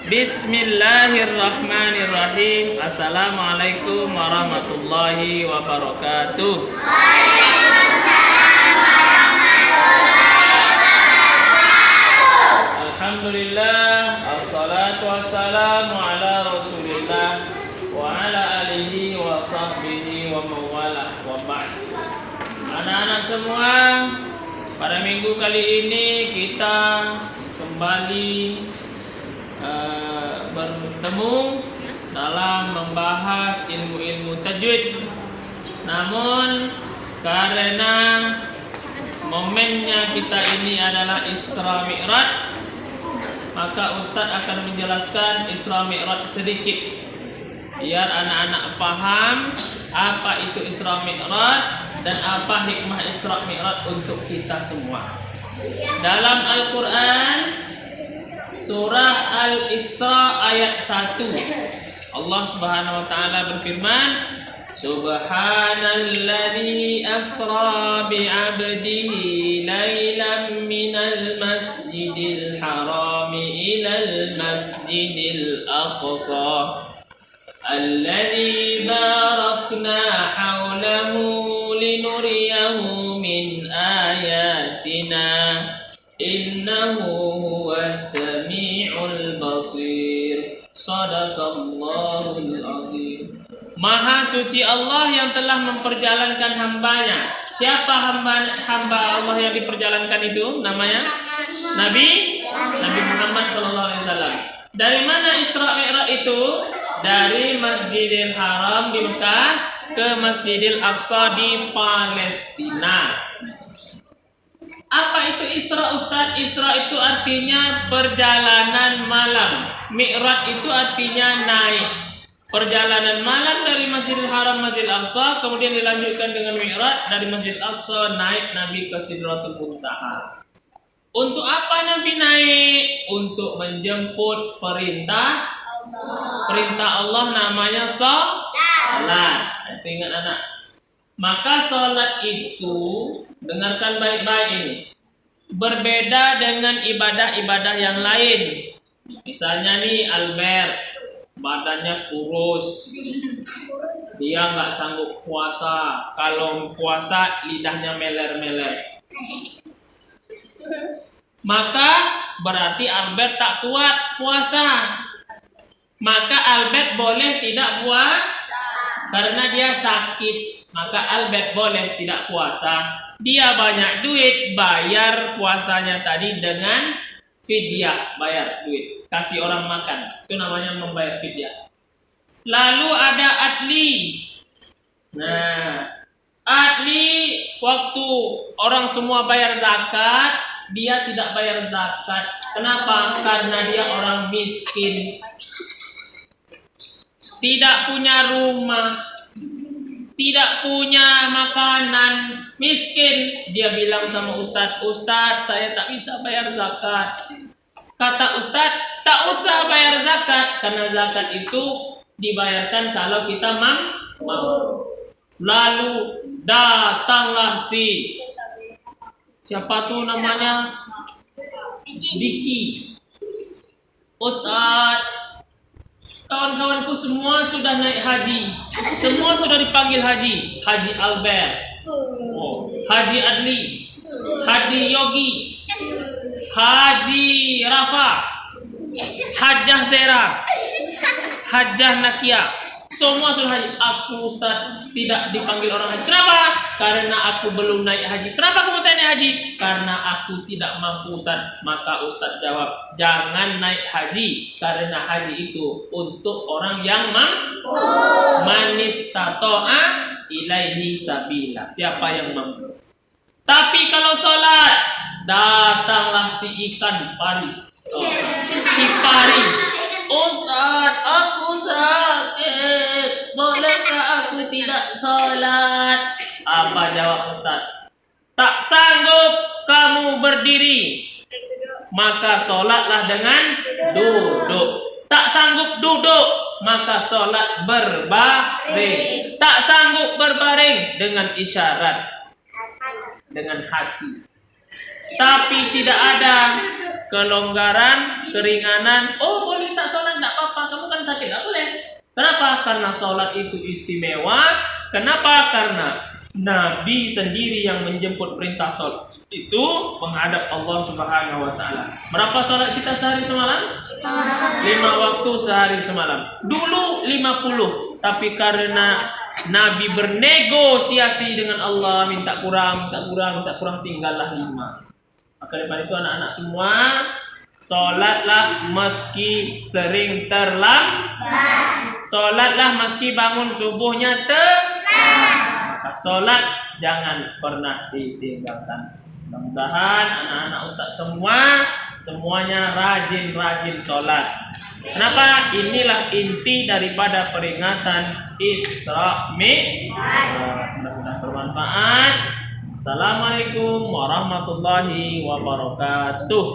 Bismillahirrahmanirrahim. Assalamualaikum warahmatullahi wabarakatuh. Alhamdulillah, assalatu wassalamu ala rasulillah wa ala alihi wa sahbihi wa mawalah wa ba'd. Anak-anak semua, pada minggu kali ini kita kembali bertemu dalam membahas ilmu-ilmu tajwid. Namun karena momennya kita ini adalah Isra Mi'raj, maka Ustadz akan menjelaskan Isra Mi'raj sedikit biar anak-anak paham apa itu Isra Mi'raj dan apa hikmah Isra Mi'raj untuk kita semua. Dalam Al-Quran Surah Al-Isra ayat 1, Allah Subhanahu wa taala berfirman, Subhanalladzi asra bi'abdihi lailan minal masjidil harami ilal masjidil aqsa alladzi barakna hawlahu linuriyahu min ayatina innahu huwas sami'ul basir. Shadaqallahul azim. Maha suci Allah yang telah memperjalankan hambanya. Siapa hamba Allah yang diperjalankan itu? Namanya Nabi Muhammad SAW. Dari mana Isra Mi'raj itu? Dari Masjidil Haram di Mekah ke Masjidil Aqsa di Palestina. Apa itu Isra, Ustaz? Isra itu artinya perjalanan malam. Mi'raj itu artinya naik. Perjalanan malam dari Masjidil Haram Masjidil Aqsa, kemudian dilanjutkan dengan Mi'raj dari Masjidil Aqsa naik Nabi ke Sidratul Muntaha. Untuk apa Nabi naik? Untuk menjemput perintah Allah, namanya salat. Itu ingat anak. Maka salat itu, dengarkan baik-baik ini, berbeda dengan ibadah-ibadah yang lain. Misalnya nih Albert, badannya kurus, dia nggak sanggup puasa. Kalau puasa lidahnya meler-meler, maka berarti Albert tak kuat puasa. Maka Albert boleh tidak puasa karena dia sakit. Maka Albert boleh tidak puasa. Dia banyak duit, bayar puasanya tadi dengan fidyah, bayar duit, kasih orang makan. Itu namanya membayar fidyah. Lalu ada adli. Nah, adli waktu orang semua bayar zakat, dia tidak bayar zakat. Kenapa? Karena dia orang miskin, tidak punya rumah, tidak punya makanan, miskin. Dia bilang sama Ustadz, Ustadz saya tak bisa bayar zakat. Kata Ustadz, tak usah bayar zakat, karena zakat itu dibayarkan kalau kita mampu. Lalu datanglah siapa tuh namanya? Diki. Ustadz, kawan-kawanku semua sudah naik haji, semua sudah dipanggil haji. Haji Albert, Haji Adli, Haji Yogi, Haji Rafa, Hajjah Zera, Hajjah Nakia, semua sudah haji. Aku Ustaz tidak dipanggil orang haji. Kenapa? Karena aku belum naik haji. Kenapa kamu tanya haji? Karena aku tidak mampu Ustaz. Maka Ustaz jawab, jangan naik haji, karena haji itu untuk orang yang mampu. Manistato'a ilaihi sabila, siapa yang mampu. Tapi kalau sholat, datanglah si ikan pari, si pari. Ustaz, aku sakit, bolehkah aku tidak sholat? Apa jawab Ustaz? Tak sanggup kamu berdiri, maka sholatlah dengan duduk. Tak sanggup duduk, maka sholat berbaring. Tak sanggup berbaring, dengan isyarat, dengan hati. tapi tidak ada kelonggaran, keringanan. Oh, boleh tak sholat, tidak apa-apa. Kamu kan sakit, tidak boleh. Kenapa? Karena sholat itu istimewa. Kenapa? Karena Nabi sendiri yang menjemput perintah sholat itu menghadap Allah Subhanahu wa Ta'ala. Berapa sholat kita sehari semalam? 5 waktu sehari semalam. Dulu 50, tapi karena Nabi bernegosiasi dengan Allah, minta kurang, tinggallah 5. Maka daripada itu anak-anak semua, sholatlah meski sering terlambat. Sholatlah meski bangun subuhnya terlambat. Sholat jangan pernah ditinggalkan. Mudah-mudahan anak-anak Ustaz semuanya rajin sholat. Kenapa? Inilah inti daripada peringatan Isra Mi'raj. Mudah-mudahan bermanfaat. Assalamualaikum warahmatullahi wabarakatuh.